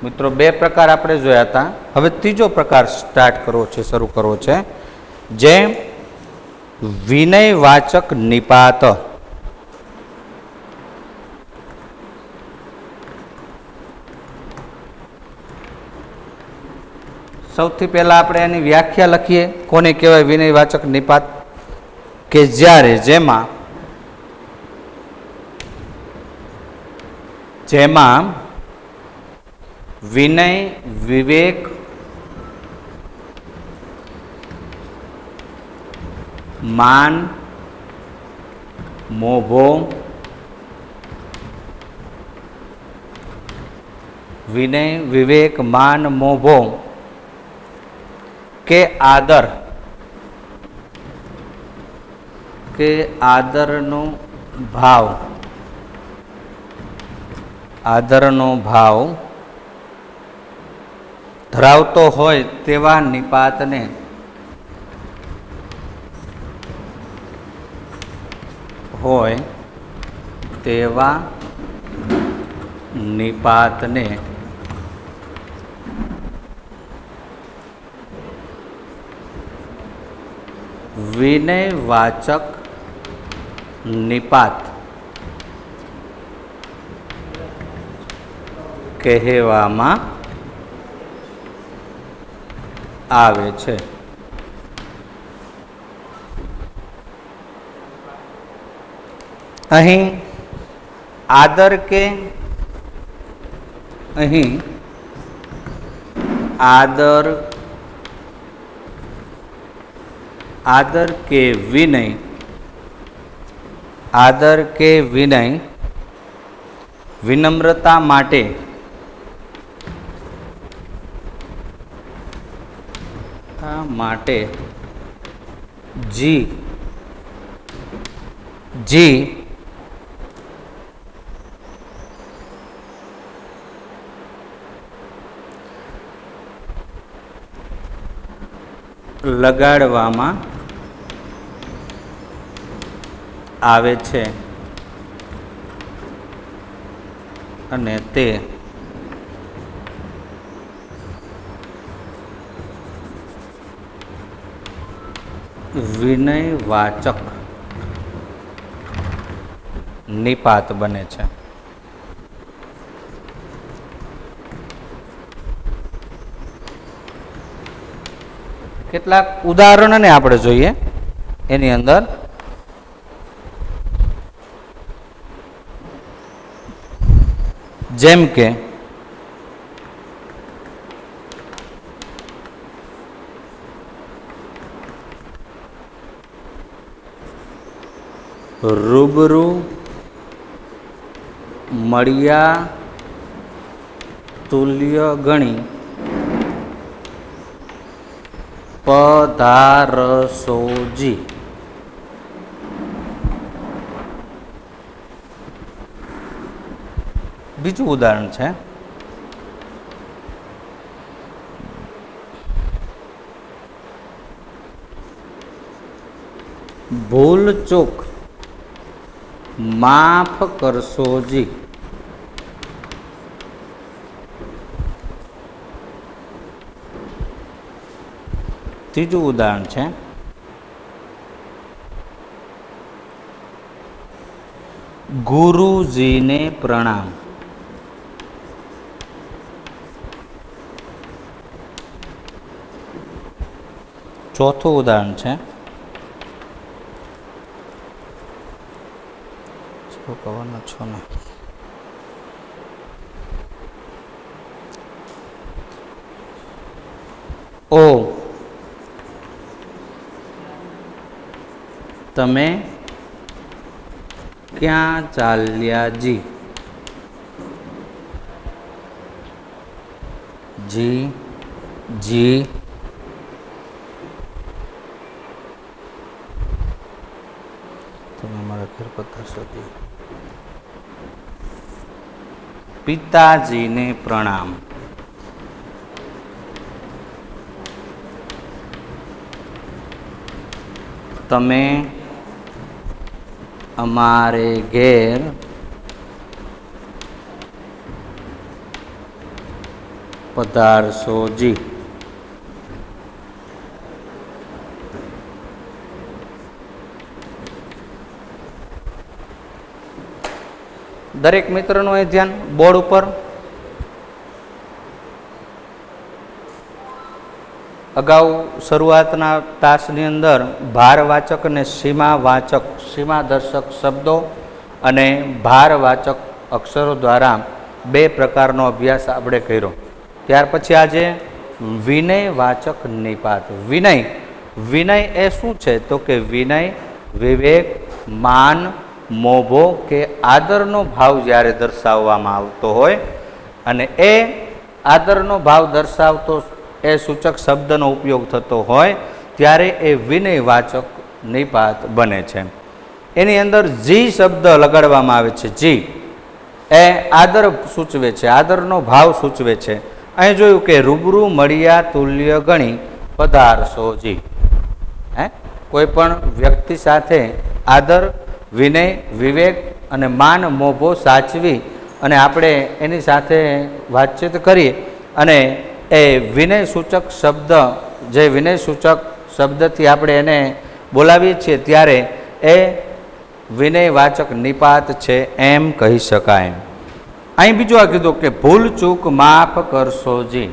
મિત્રો બે પ્રકાર આપણે જોયા હતા. હવે ત્રીજો પ્રકાર સ્ટાર્ટ કરવો છે, શરૂ કરવો છે, જે વિનયવાચક નિપાત. સૌથી પહેલા આપણે એની વ્યાખ્યા લખીએ. કોને કહેવાય વિનયવાચક નિપાત? કે જ્યારે જેમાં વિનય, વિવેક, માન, મોભો, વિનય, વિવેક, માન, મોભો કે આદરનો ભાવ ધરાવતો હોય તેવા નિપાતને વિનયવાચક નિપાત કહેવામાં આવે છે. અહીં આદર કે વિનય વિનમ્રતા માટે જી લગાડવામાં આવે છે અને તે વિનયવાચક નિપાત બને છે. કેટલાક ઉદાહરણોને આપણે જોઈએ. એની અંદર જેમ કે રૂબરૂ મળ્યા તુલ્ય ગણી પધારસોજી. બીજું ઉદાહરણ છે, ભૂલ ચૂક માફ કરશોજી. ત્રીજું ઉદાહરણ છે, ગુરુજીને પ્રણામ. ચોથું ઉદાહરણ છે, કવરનો છો ને ઓ તમે ક્યાં ચાલ્યા જી. જી તમે મારા ઘર પધારશો જી. પિતાજીને પ્રણામ. તમે અમારે ઘેર પધારશોજી. દરેક મિત્રનું એ ધ્યાન બોર્ડ ઉપર. અગાઉ શરૂઆતના તાસની અંદર ભારવાચક અને સીમાવાચક, સીમાદર્શક શબ્દો અને ભારવાચક અક્ષરો દ્વારા બે પ્રકારનો અભ્યાસ આપણે કર્યો. ત્યાર પછી આજે વિનયવાચક નિપાત. વિનય એ શું છે? તો કે વિનય વિવેક, માન, મોભો કે આદરનો ભાવ જ્યારે દર્શાવવામાં આવતો હોય અને એ આદરનો ભાવ દર્શાવતો એ સૂચક શબ્દનો ઉપયોગ થતો હોય ત્યારે એ વિનયવાચક નિપાત બને છે. એની અંદર જી શબ્દ લગાડવામાં આવે છે. જી એ આદર સૂચવે છે, આદરનો ભાવ સૂચવે છે. અહીં જોયું કે રૂબરૂ મળ્યા તુલ્ય ગણી પધારશોજી. કોઈ પણ વ્યક્તિ સાથે આદર, વિનય, વિવેક અને માન મોભો સાચવી અને આપણે એની સાથે વાતચીત કરીએ અને એ વિનય સૂચક શબ્દ, જે વિનય સૂચક શબ્દથી આપણે એને બોલાવીએ છીએ ત્યારે એ વિનયવાચક નિપાત છે એમ કહી શકાય. અહીં બીજું આ કીધું કે ભૂલ ચૂક માફ કરશોજી.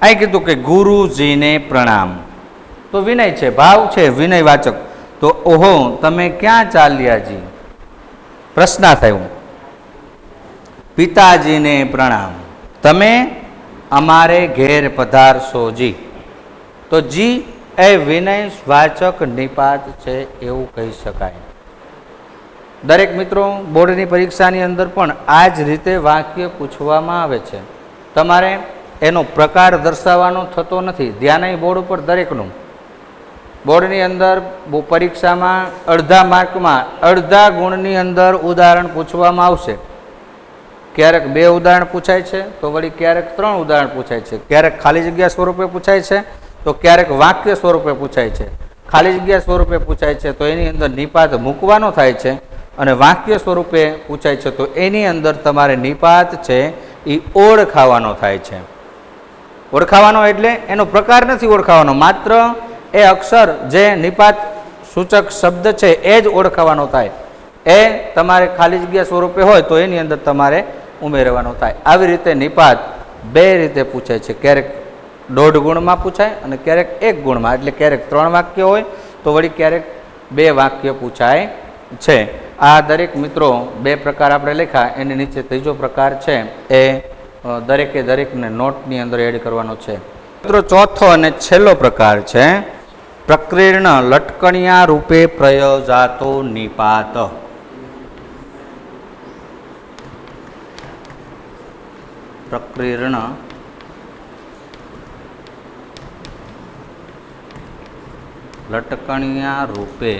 અહીં કીધું કે ગુરુજીને પ્રણામ. તો વિનય છે, ભાવ છે વિનયવાચક. તો ઓહો તમે ક્યાં ચાલ્યા જી? પ્રશ્ન થયું. પિતાજીને પ્રણામ. તમે અમારે ઘેર પધારશોજી. તો જી એ વિનયવાચક નિપાત છે એવું કહી શકાય. દરેક મિત્રો બોર્ડની પરીક્ષાની અંદર પણ આ જ રીતે વાક્ય પૂછવામાં આવે છે. તમારે એનો પ્રકાર દર્શાવવાનો થતો નથી. ધ્યાન અહીં બોર્ડ ઉપર દરેકનું. બોર્ડની અંદર પરીક્ષામાં અડધા માર્કમાં અડધા ગુણની અંદર ઉદાહરણ પૂછવામાં આવશે. ક્યારેક 2 ઉદાહરણ પૂછાય છે, તો વળી ક્યારેક 3 ઉદાહરણ પૂછાય છે. ક્યારેક ખાલી જગ્યા સ્વરૂપે પૂછાય છે, તો ક્યારેક વાક્ય સ્વરૂપે પૂછાય છે. ખાલી જગ્યા સ્વરૂપે પૂછાય છે તો એની અંદર નિપાત મૂકવાનો થાય છે અને વાક્ય સ્વરૂપે પૂછાય છે તો એની અંદર તમારે નિપાત છે એ ઓળખાવાનો થાય છે. ઓળખાવાનો એટલે એનો પ્રકાર નથી ઓળખાવાનો, માત્ર એ અક્ષર જે નિપાત સૂચક શબ્દ છે એ જ ઓળખાવાનો થાય. એ તમારે ખાલી જગ્યા સ્વરૂપે હોય તો એની અંદર તમારે ઉમેરવાનો થાય. આવી રીતે નિપાત 2 રીતે પૂછાય છે. ક્યારેક 1.5 ગુણમાં પૂછાય અને ક્યારેક 1 ગુણમાં. એટલે ક્યારેક 3 વાક્ય હોય તો વળી ક્યારેક 2 વાક્ય પૂછાય છે. આ દરેક મિત્રો 2 પ્રકાર આપણે લખ્યા. એની નીચે ત્રીજો પ્રકાર છે એ દરેકને નોટની અંદર એડ કરવાનો છે. મિત્રો ચોથો અને છેલ્લો પ્રકાર છે પ્રકીર્ણ લટકણિયા રૂપે પ્રયોજાતો નિપાત. પ્રકીર્ણ લટકણિયા રૂપે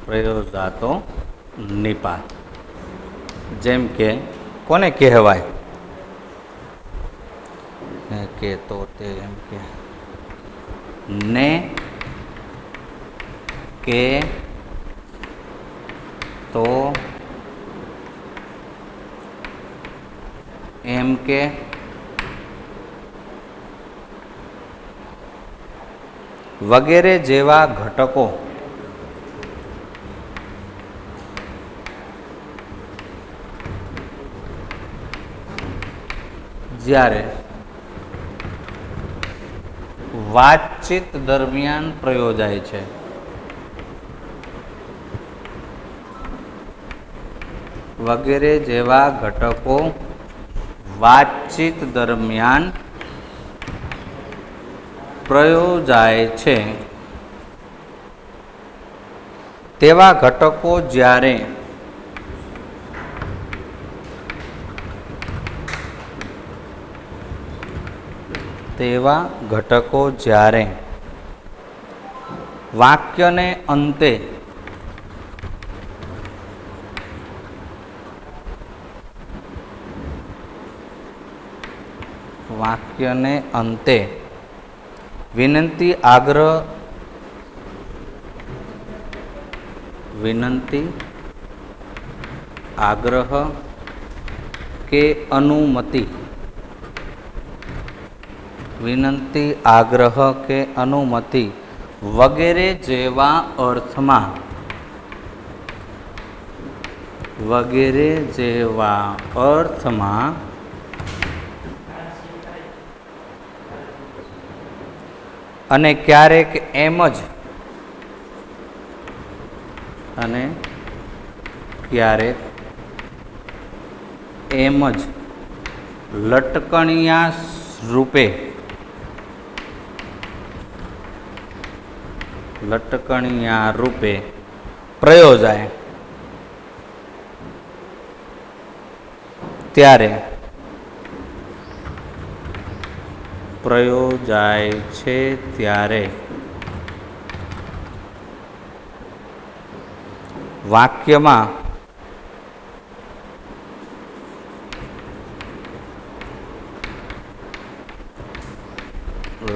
પ્રયોજાતો નિપાત. જેમ કે કોને કહેવાય? કે તો તે એમ કે ને કે તો એમ કે વગેરે જેવા ઘટકો જ્યારે વાતચીત દરમિયાન પ્રયોજાય છે. વગેરે જેવા ઘટકો વાતચીત દરમિયાન પ્રયોજાય છે તેવા ઘટકો જ્યારે વાક્યને અંતે વિનંતી આગ્રહ કે અનુમતિ, વિનંતી, આગ્રહ કે અનુમતિ વગેરે જેવા અર્થમાં, વગેરે જેવા અર્થમાં અને ક્યારેક એમ જ, અને ક્યારેક એમ જ લટકણિયા રૂપે, લટકણિયા રૂપે પ્રયોજાય ત્યારે, પ્રયોજાય છે ત્યારે વાક્યમાં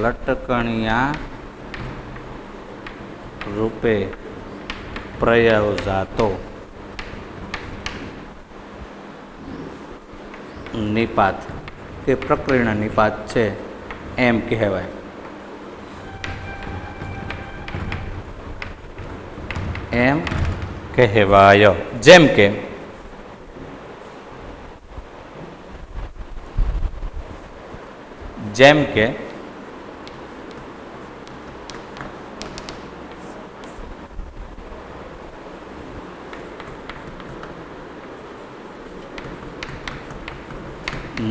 લટકણિયા રૂપે પ્રયોજાતો નિપાત કે પ્રકરણ નિપાત છે એમ કહેવાય. એમ કહેવાય. જેમ કે જેમ કે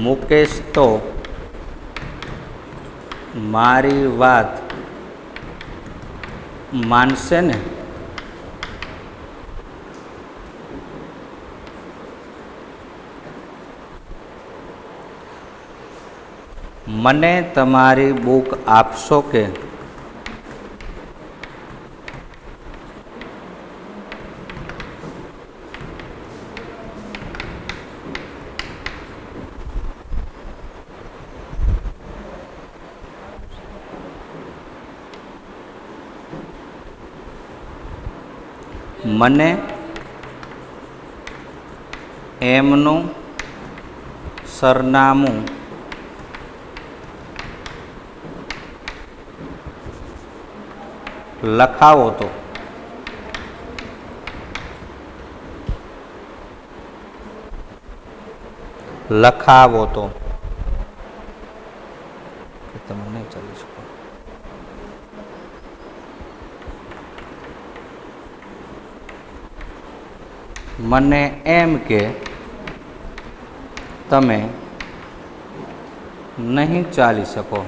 મુકેશ તો મારી વાત માનશે ને? મને તમારી બુક આપશો કે? મને એમનું સરનામું લખાવો તો. લખાવો તો તમે નહીં ચાલી શકો. મને એમ કે તમે નહીં ચાલી શકો.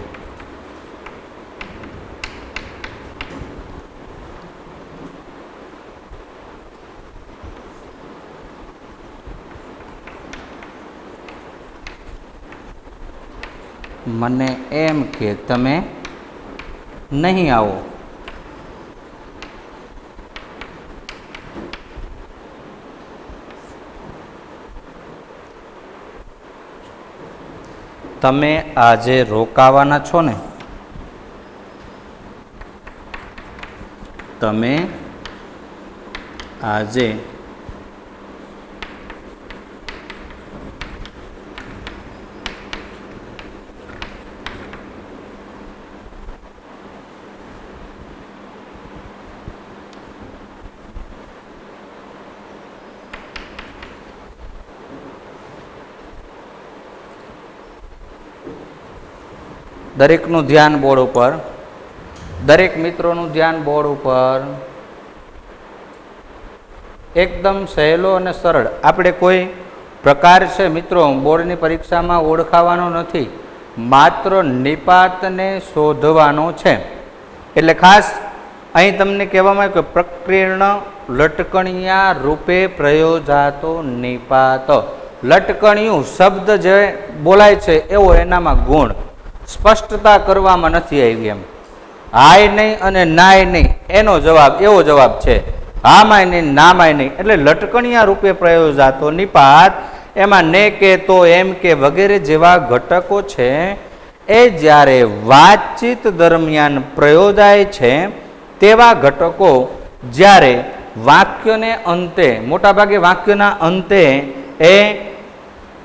મને એમ કે તમે નહીં આવો. તમે આજે રોકાવાના છો ને? તમે આજે દરેકનું ધ્યાન બોર્ડ ઉપર, દરેક મિત્રોનું ધ્યાન બોર્ડ ઉપર. એકદમ સહેલો અને સરળ. આપણે કોઈ પ્રકાર છે મિત્રો બોર્ડની પરીક્ષામાં ઓળખાવાનો નથી, માત્ર નિપાતને શોધવાનો છે. એટલે ખાસ અહીં તમને કહેવામાં આવ્યું કે પ્રકીર્ણ લટકણિયા રૂપે પ્રયોજાતો નિપાત. લટકણિયું શબ્દ જે બોલાય છે એવો એનામાં ગુણ સ્પષ્ટતા કરવામાં નથી આવી. એમ હાય નહીં અને નાય નહીં એનો જવાબ એવો જવાબ છે. હામાય નહીં નામાય નહીં. એટલે લટકણિયા રૂપે પ્રયોજાતો નિપાત, એમાં ને કે તો એમ કે વગેરે જેવા ઘટકો છે એ જ્યારે વાતચીત દરમિયાન પ્રયોજાય છે તેવા ઘટકો જ્યારે વાક્યને અંતે, મોટાભાગે વાક્યના અંતે એ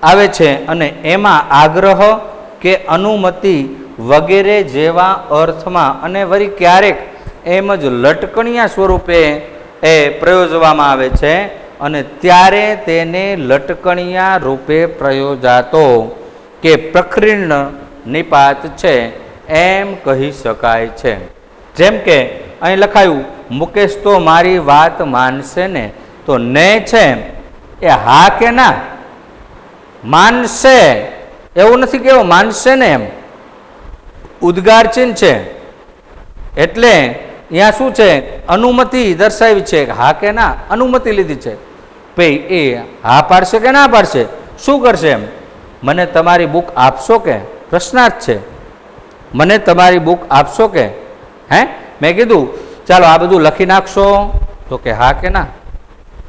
આવે છે અને એમાં આગ્રહ કે અનુમતિ વગેરે જેવા અર્થમાં અને વળી ક્યારેક એમ જ લટકણિયા સ્વરૂપે એ પ્રયોજવામાં આવે છે અને ત્યારે તેને લટકણિયા રૂપે પ્રયોજાતો કે પ્રકીર્ણ નિપાત છે એમ કહી શકાય છે. જેમ કે અહીં લખાયું, મુકેશ તો મારી વાત માનશે ને, તો ને છે એ હા કે ના? માનશે એવું નથી કેવું, માનશે ને એમ ઉદ્ગાર ચિહ્ન છે એટલે અહીંયા શું છે, અનુમતિ દર્શાવી છે. હા કે ના, અનુમતિ લીધી છે. ભાઈ એ હા પાડશે કે ના પાડશે, શું કરશે એમ, મને તમારી બુક આપશો કે? પ્રશ્નાર્થ છે, મને તમારી બુક આપશો કે? હે, મેં કીધું ચાલો આ બધું લખી નાખશો, તો કે હા કે ના.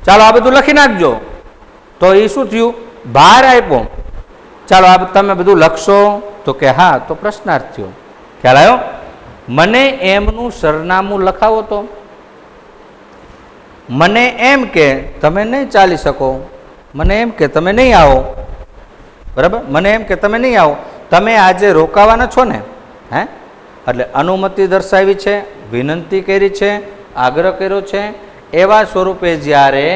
ચાલો આ બધું લખી નાખજો, તો એ શું થયું, ભાર આપ્યો. ચાલો આ તમે બધું લખશો, તો કે હા, તો પ્રશ્નાર્થ થયો. ખ્યાલ આવ્યો? મને એમનું સરનામું લખાવો તો, મને એમ કે તમે નહીં ચાલી શકો, મને એમ કે તમે નહીં આવો, બરાબર, મને એમ કે તમે નહીં આવો, તમે આજે રોકાવાના છો ને? હે, એટલે અનુમતિ દર્શાવી છે, વિનંતી કરી છે, આગ્રહ કર્યો છે. એવા સ્વરૂપે જ્યારે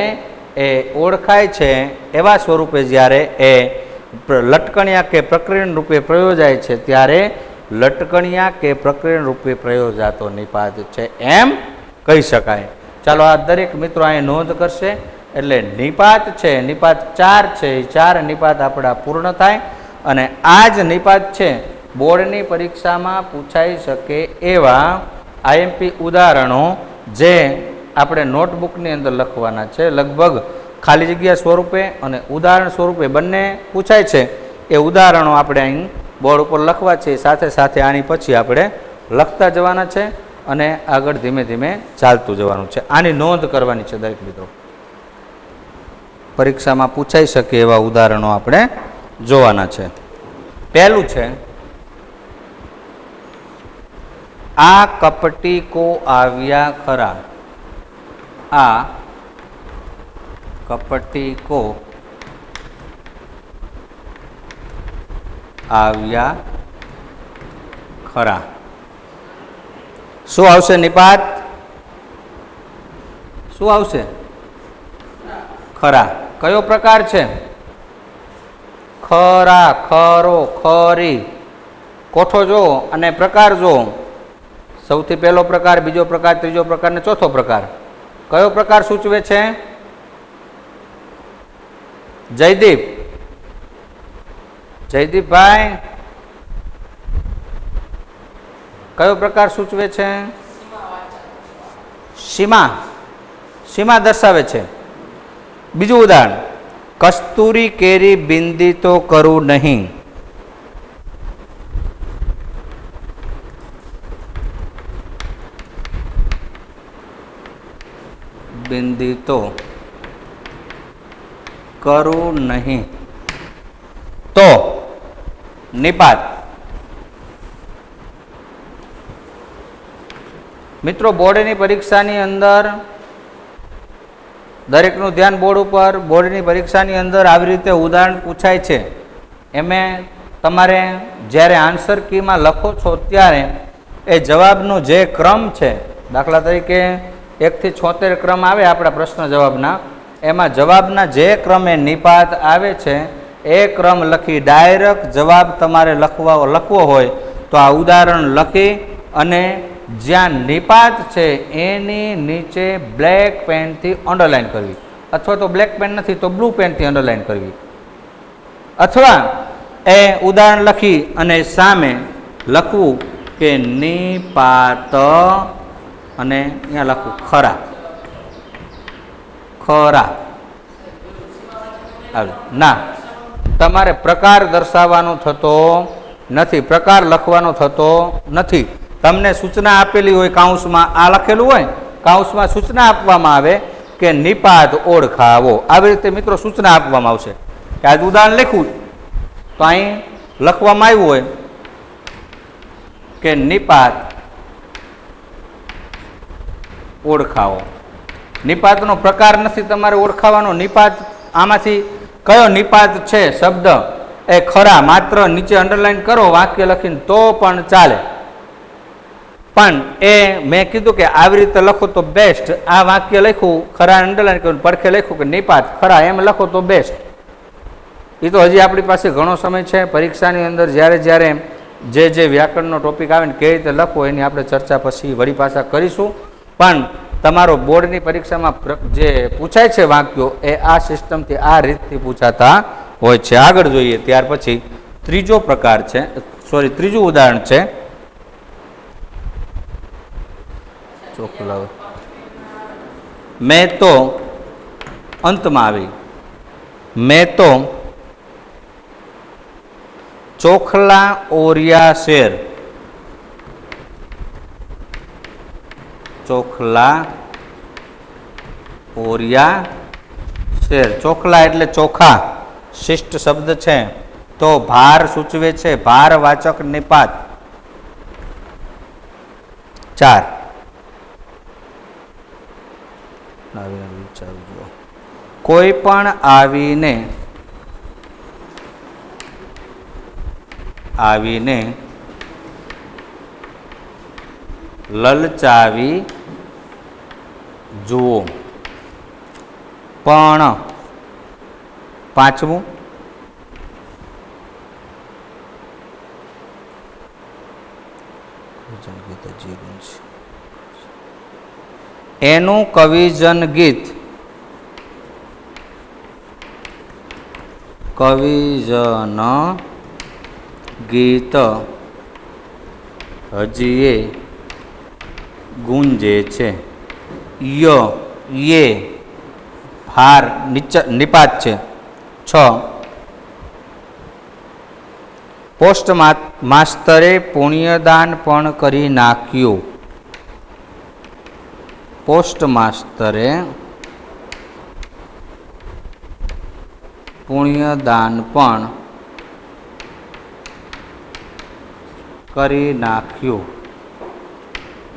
એ ઓળખાય છે, એવા સ્વરૂપે જ્યારે એ લટકણિયા કે પ્રકીર્ણ રૂપે પ્રયોજાય છે, ત્યારે લટકણિયા કે પ્રકીર્ણ રૂપે પ્રયોજાતો નિપાત છે એમ કહી શકાય. ચાલો આ દરેક મિત્રો અહીં નોંધ કરશે. એટલે નિપાત છે, નિપાત 4 છે, એ 4 નિપાત આપણા પૂર્ણ થાય. અને આ જ નિપાત છે બોર્ડની પરીક્ષામાં પૂછાઈ શકે એવા આઈએમપી ઉદાહરણો જે આપણે નોટબુકની અંદર લખવાના છે. લગભગ ખાલી જગ્યા સ્વરૂપે અને ઉદાહરણ સ્વરૂપે બંને પૂછાય છે. એ ઉદાહરણો આપણે અહીં બોર્ડ ઉપર લખવા છે. સાથે સાથે આની પછી આપણે લખતા જવાના છે અને આગળ ધીમે ધીમે ચાલતું જવાનું છે. આની નોંધ કરવાની છે દરેક મિત્રો. પરીક્ષામાં પૂછાઈ શકે એવા ઉદાહરણો આપણે જોવાના છે. પહેલું છે, આ કપટી કો આવ્યા ખરા. આ કપટી કો આવ્યા ખરા. શું આવશે નિપાત? શું આવશે? ખરા. કયો પ્રકાર છે? ખરા, ખરો, ખરી. કોઠો જો અને પ્રકાર જો. સૌથી પહેલો પ્રકાર, બીજો પ્રકાર, ત્રીજો પ્રકાર ને ચોથો પ્રકાર. કયો પ્રકાર સૂચવે છે? જયદીપ, જયદીપભાઈ, કયો પ્રકાર સૂચવે છે? સીમા, સીમા દર્શાવે છે. બીજું ઉદાહરણ, કસ્તુરી કેરી બિંદી તો કરું નહીં. બિંદી તો કરું નહીં. તો નિપાત. મિત્રો બોર્ડની પરીક્ષાની અંદર દરેકનું ધ્યાન બોર્ડ ઉપર. બોર્ડની પરીક્ષાની અંદર આવી રીતે ઉદાહરણ પૂછાય છે. એમે તમારે જ્યારે આન્સર કીમાં લખો છો ત્યારે એ જવાબનો જે ક્રમ છે, દાખલા તરીકે 1 થી 76 ક્રમ આવે આપણા પ્રશ્ન જવાબના, એમાં જવાબના જે ક્રમે નિપાત આવે છે એ ક્રમ લખી ડાયરેક્ટ જવાબ તમારે લખવો હોય તો આ ઉદાહરણ લખી અને જ્યાં નિપાત છે એની નીચે બ્લેક પેનથી અંડરલાઇન કરવી, અથવા તો બ્લેક પેન નથી તો બ્લુ પેનથી અંડરલાઇન કરવી, અથવા એ ઉદાહરણ લખી અને સામે લખવું કે નિપાત અને અહીંયા લખવું ખરા. ખરા ના, તમારે પ્રકાર દર્શાવવાનો થતો નથી, પ્રકાર લખવાનો થતો નથી. તમને સૂચના આપેલી હોય કાઉન્સમાં, આ લખેલું હોય કાઉન્સમાં સૂચના આપવામાં આવે કે નિપાત ઓળખાવો. આવી રીતે મિત્રો સૂચના આપવામાં આવશે કે આ ઉદાહરણ લખ્યું તો અહીં લખવામાં આવ્યું હોય કે નિપાત ઓળખાવો. નિપાતનો પ્રકાર નથી તમારે ઓળખાવાનો. નિપાત આમાંથી કયો નિપાત છે શબ્દ એ ખરા, માત્ર નીચે અંડરલાઈન કરો વાક્ય લખીને તો પણ ચાલે. પણ એ મેં કીધું કે આવી રીતે લખો તો બેસ્ટ. આ વાક્ય લખ્યું ખરા અંડરલાઈન કર્યું, પડખે લખ્યું કે નિપાત ખરા, એમ લખો તો બેસ્ટ. એ તો હજી આપણી પાસે ઘણો સમય છે. પરીક્ષાની અંદર જ્યારે જ્યારે જે વ્યાકરણનો ટોપિક આવે ને કેવી રીતે લખવો એની આપણે ચર્ચા પછી વળી પાછા કરીશું. પણ તમારો બોર્ડની પરીક્ષામાં જે પૂછાય છે વાક્યો એ આ સિસ્ટમથી આ રીતથી પૂછાતા હોય છે. આગળ જોઈએ ત્યાર પછી ત્રીજો પ્રકાર છે, ત્રીજું ઉદાહરણ છે. ચોખલા મેં તો અંતમાં આવી, મેં તો ચોખલા ઓરિયા શેર. ચોખલા ઓરિયા શેર. ચોખલા એટલે ચોખા, શિષ્ટ શબ્દ છે. તો ભાર સૂચવે છે, ભારવાચક નિપાત. 4 કોઈ પણ આવીને લલચાવી જુઓ. પણ 5મું એનું કવિજન ગીત. કવિજન ગીત હજીએ ગુંજે છે. યે ભાર નિપાત છે. 6 પોસ્ટ માસ્તરે પુણ્યદાન પણ કરી નાખ્યું. પોસ્ટ માસ્તરે પુણ્યદાન પણ કરી નાખ્યું.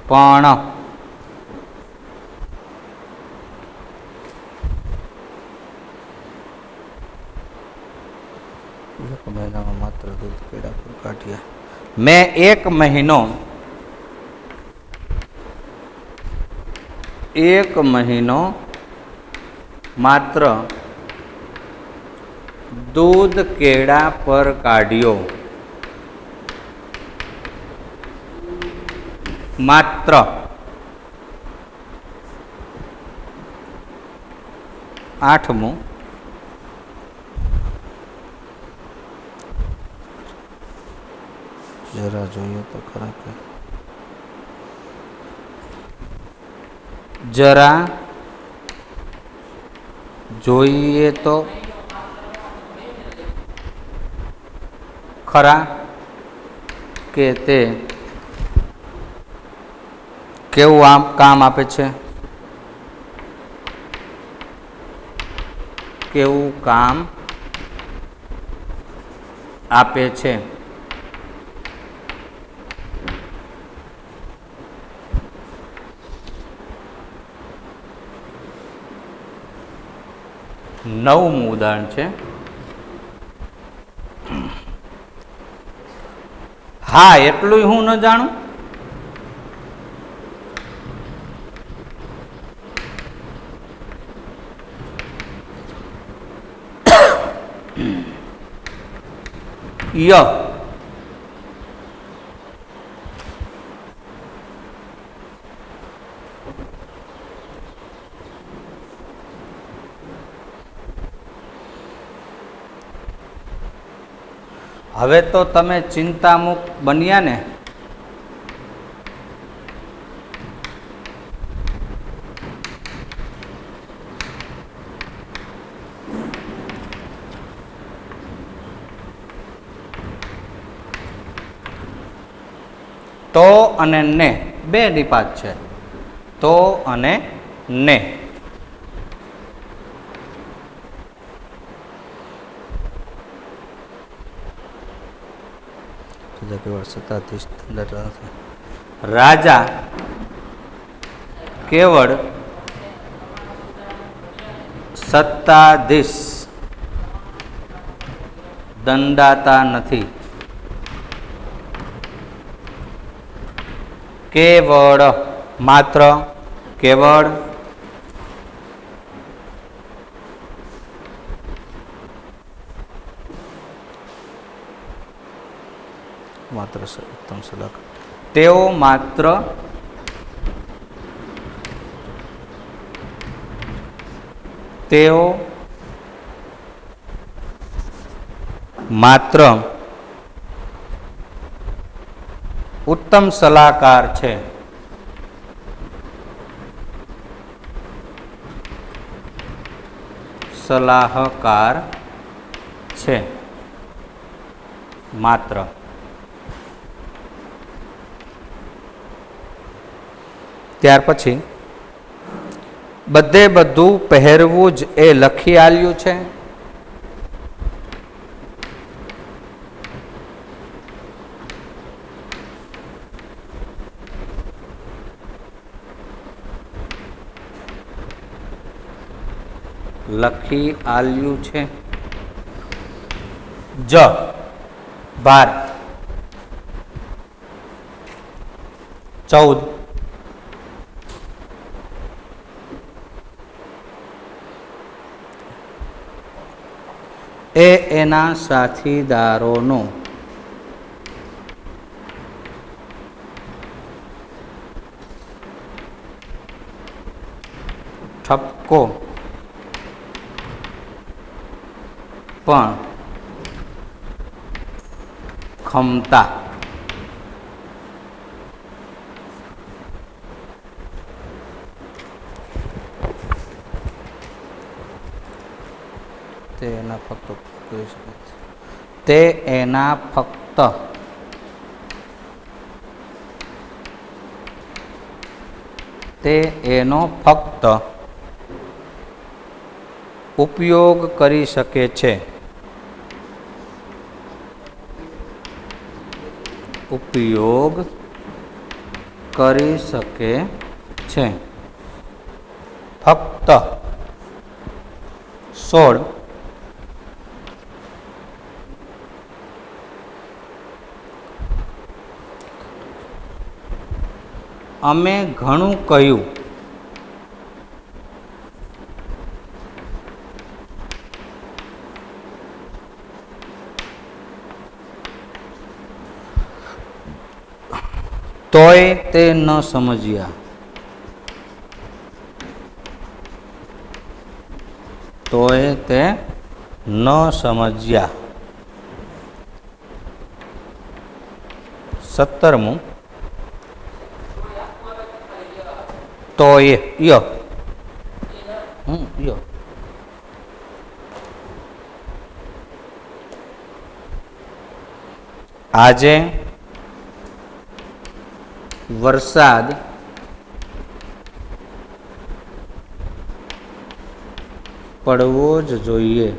પણ 1 મહિનામાં માત્ર દૂધ કેળા પર કાઢ્યા. મેં 1 મહિનો માત્ર દૂધ કેળા પર કાઢ્યો. માત્ર 8મું જરા જોઈએ તો ખરા કે જરા જોઈએ તો ખરા કે તે કેવું કામ આપે છે. કેવું કામ આપે છે. નવમું ઉદાહરણ છે. હા એટલું હું ન જાણું. ય હવે તો તમે ચિંતામુક્ત બન્યા ને. તો અને ને 2 નિપાત છે. તો અને ને. રાજા કેવળ સત્તાધીશ દંડાતા નથી. કેવળ માત્ર, કેવળ. માત્ર ઉત્તમ સલાહકાર. તેઓ માત્ર ઉત્તમ સલાહકાર છે. સલાહકાર છે માત્ર. ત્યાર પછી બધે બધું પહેરવું જ એ લખી આલ્યું છે. લખી આલ્યું છે. જ બાર 14 એ એના સાથીદારોનો ઠપકો પણ ખમતા. તે એના ફક્ત તે એનો ફક્ત ઉપયોગ કરી શકે છે. ઉપયોગ કરી શકે છે. ફક્ત 16 અમે ઘણું કહ્યું. તોય તે ન સમજ્યા. તોય તે ન સમજ્યા. 17મું તોય ય આજે વરસાદ પડવો જ જોઈએ.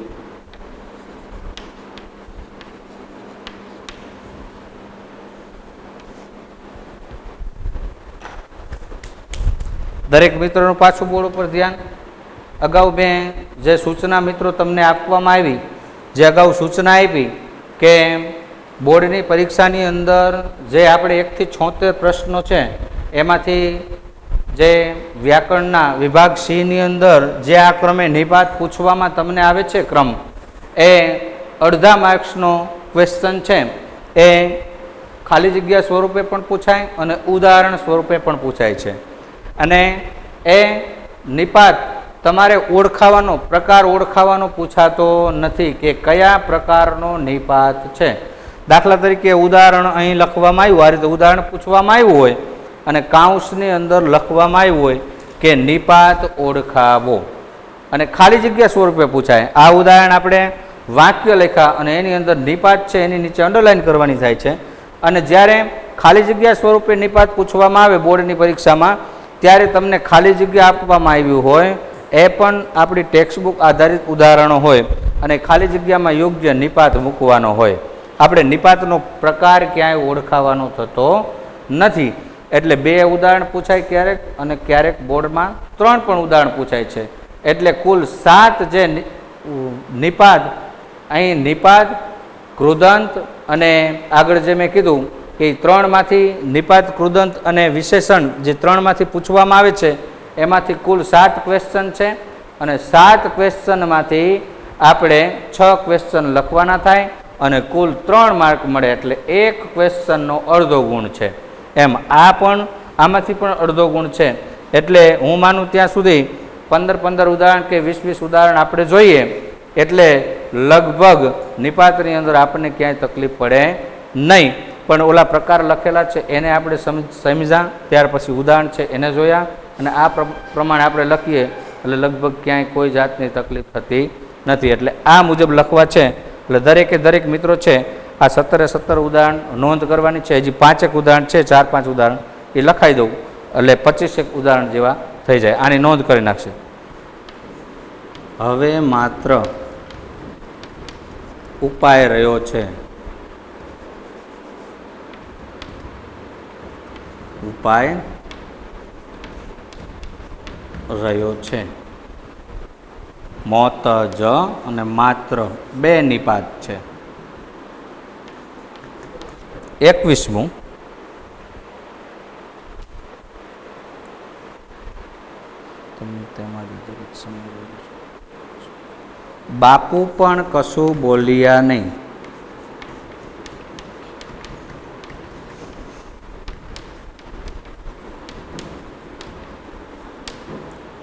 દરેક મિત્રોનું પાછું બોર્ડ ઉપર ધ્યાન. અગાઉ મેં જે સૂચના મિત્રો તમને આપવામાં આવી, જે અગાઉ સૂચના આપી કે બોર્ડની પરીક્ષાની અંદર જે આપણે 1 થી 76 પ્રશ્નો છે એમાંથી જે વ્યાકરણના વિભાગ C ની અંદર જે આ ક્રમે નિપાત પૂછવામાં તમને આવે છે ક્રમ, એ અડધા માર્ક્સનો ક્વેશ્ચન છે. એ ખાલી જગ્યા સ્વરૂપે પણ પૂછાય અને ઉદાહરણ સ્વરૂપે પણ પૂછાય છે. અને એ નિપાત તમારે ઓળખાવાનો પ્રકાર ઓળખાવાનો પૂછાતો નથી કે કયા પ્રકારનો નિપાત છે. દાખલા તરીકે ઉદાહરણ અહીં લખવામાં આવ્યું, આ રીતે ઉદાહરણ પૂછવામાં આવ્યું હોય અને કાઉન્સની અંદર લખવામાં આવ્યું હોય કે નિપાત ઓળખાવો અને ખાલી જગ્યા સ્વરૂપે પૂછાય. આ ઉદાહરણ આપણે વાક્ય લખ્યા અને એની અંદર નિપાત છે એની નીચે અંડરલાઈન કરવાની થાય છે. અને જ્યારે ખાલી જગ્યા સ્વરૂપે નિપાત પૂછવામાં આવે બોર્ડની પરીક્ષામાં, ત્યારે તમને ખાલી જગ્યા આપવામાં આવ્યું હોય એ પણ આપણી ટેક્સ્ટબુક આધારિત ઉદાહરણો હોય અને ખાલી જગ્યામાં યોગ્ય નિપાત મૂકવાનો હોય. આપણે નિપાતનો પ્રકાર ક્યાંય ઓળખાવાનો થતો નથી. એટલે 2 ઉદાહરણ પૂછાય ક્યારેક અને ક્યારેક બોર્ડમાં 3 પણ ઉદાહરણ પૂછાય છે. એટલે કુલ 7 જે નિપાત, અહીં નિપાત, કૃદંત અને આગળ જે મેં કીધું કે 3માંથી નિપાત, કૃદંત અને વિશેષણ જે 3માંથી પૂછવામાં આવે છે એમાંથી કુલ 7 ક્વેશ્ચન છે અને 7 ક્વેશ્ચનમાંથી આપણે 6 ક્વેશ્ચન લખવાના થાય અને કુલ 3 માર્ક મળે, એટલે એક ક્વેશ્ચનનો અડધો ગુણ છે. એમ આ પણ આમાંથી પણ અડધો ગુણ છે. એટલે હું માનું ત્યાં સુધી 15 ઉદાહરણ કે 20 ઉદાહરણ આપણે જોઈએ એટલે લગભગ નિપાતની અંદર આપણને ક્યાંય તકલીફ પડે નહીં. પણ ઓલા પ્રકાર લખેલા છે એને આપણે સમજ્યા, ત્યાર પછી ઉદાહરણ છે એને જોયા અને આ પ્રમાણે આપણે લખીએ એટલે લગભગ ક્યાંય કોઈ જાતની તકલીફ થતી નથી. એટલે આ મુજબ લખવા છે. એટલે દરેક મિત્રો છે આ 17 ઉદાહરણ નોંધ કરવાની છે. હજી 5 ઉદાહરણ છે, 4-5 ઉદાહરણ એ લખાઈ દઉં એટલે 25 ઉદાહરણ જેવા થઈ જાય. આની નોંધ કરી નાખશે. હવે માત્ર ઉપાય રહ્યો છે. ઉપાય રહ્યો છે. મોત જ અને માત્ર 2 નિપાત છે. 21મું બાપુ પણ કશું બોલ્યા નહીં.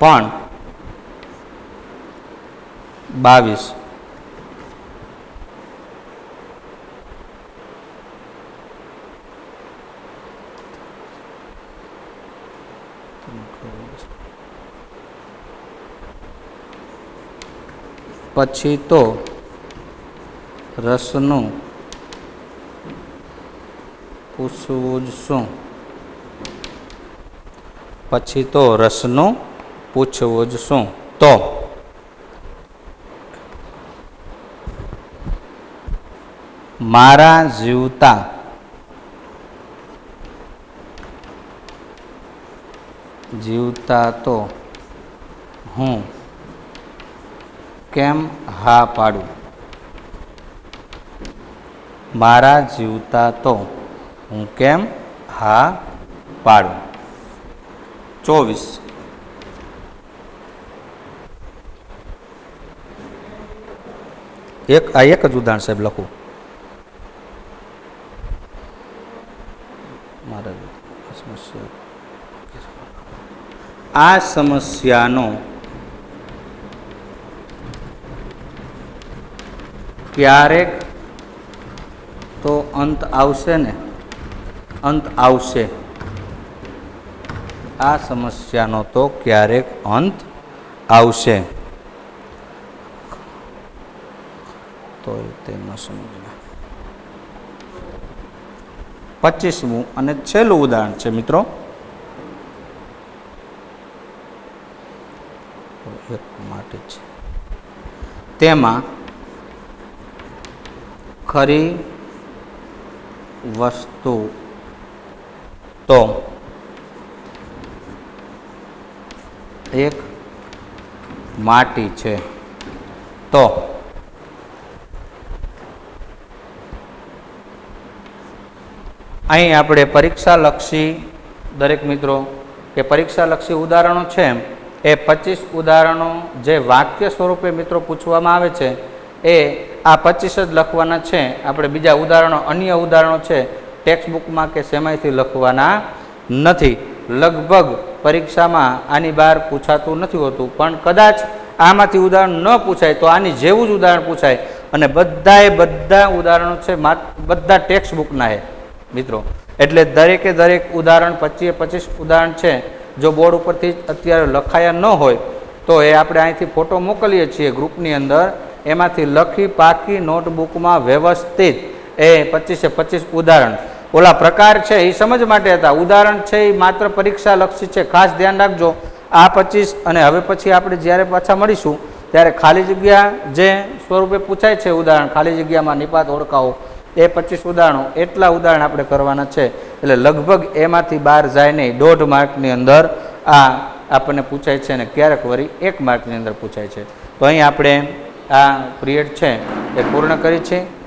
પણ 22 પછી તો રસનું પૂછવું જ શું? પછી તો રસનું પૂછવું જ શું? તો મારા જીવતા તો હું કેમ હા પાડું? મારા જીવતા તો હું કેમ હા પાડું? 24 એક જ ઉદાહરણ સાહેબ લખું. આ સમસ્યાનો ક્યારેક તો અંત આવશે ને? અંત આવશે. આ સમસ્યાનો તો ક્યારેક અંત આવશે. તો તે ન સમજ્યા. 25મું અને છેલ્લું ઉદાહરણ છે મિત્રો. એક માટે છે. તેમાં ખરી વસ્તુ તો એક માટી છે. તો અહીં આપણે પરીક્ષાલક્ષી દરેક મિત્રો કે પરીક્ષાલક્ષી ઉદાહરણો છે એ 25 ઉદાહરણો જે વાક્ય સ્વરૂપે મિત્રો પૂછવામાં આવે છે એ આ 25 જ લખવાના છે. આપણે બીજા ઉદાહરણો અન્ય ઉદાહરણો છે ટેક્સ્ટબુકમાં કે સેમાઈથી લખવાના નથી. લગભગ પરીક્ષામાં આની બહાર પૂછાતું નથી હોતું, પણ કદાચ આમાંથી ઉદાહરણ ન પૂછાય તો આની જેવું જ ઉદાહરણ પૂછાય. અને બધા ઉદાહરણો છે બધા ટેક્સ્ટબુકના છે મિત્રો. એટલે દરેક ઉદાહરણ 25 ઉદાહરણ છે. જો બોર્ડ ઉપરથી અત્યારે લખાયા ન હોય તો એ આપણે અહીંથી ફોટો મોકલીએ છીએ ગ્રુપની અંદર, એમાંથી લખી પાકી નોટબુકમાં વ્યવસ્થિત એ 25 ઉદાહરણ ઓલા પ્રકાર છે એ સમજ માટે હતા. ઉદાહરણ છે એ માત્ર પરીક્ષાલક્ષી છે, ખાસ ધ્યાન રાખજો. આ 25 અને હવે પછી આપણે જ્યારે પાછા મળીશું ત્યારે ખાલી જગ્યા જે સ્વરૂપે પૂછાય છે ઉદાહરણ, ખાલી જગ્યામાં નિપાત ઓળખાવો, એ 25 ઉદાહરણો એટલા ઉદાહરણ આપણે કરવાના છે. એટલે લગભગ એમાંથી બહાર જાય નહીં. 1.5 માર્કની અંદર આ આપણને પૂછાય છે અને ક્યારેક વળી 1 માર્કની અંદર પૂછાય છે. તો અહીં આપણે આ પિરિયડ છે એ પૂર્ણ કરી છે.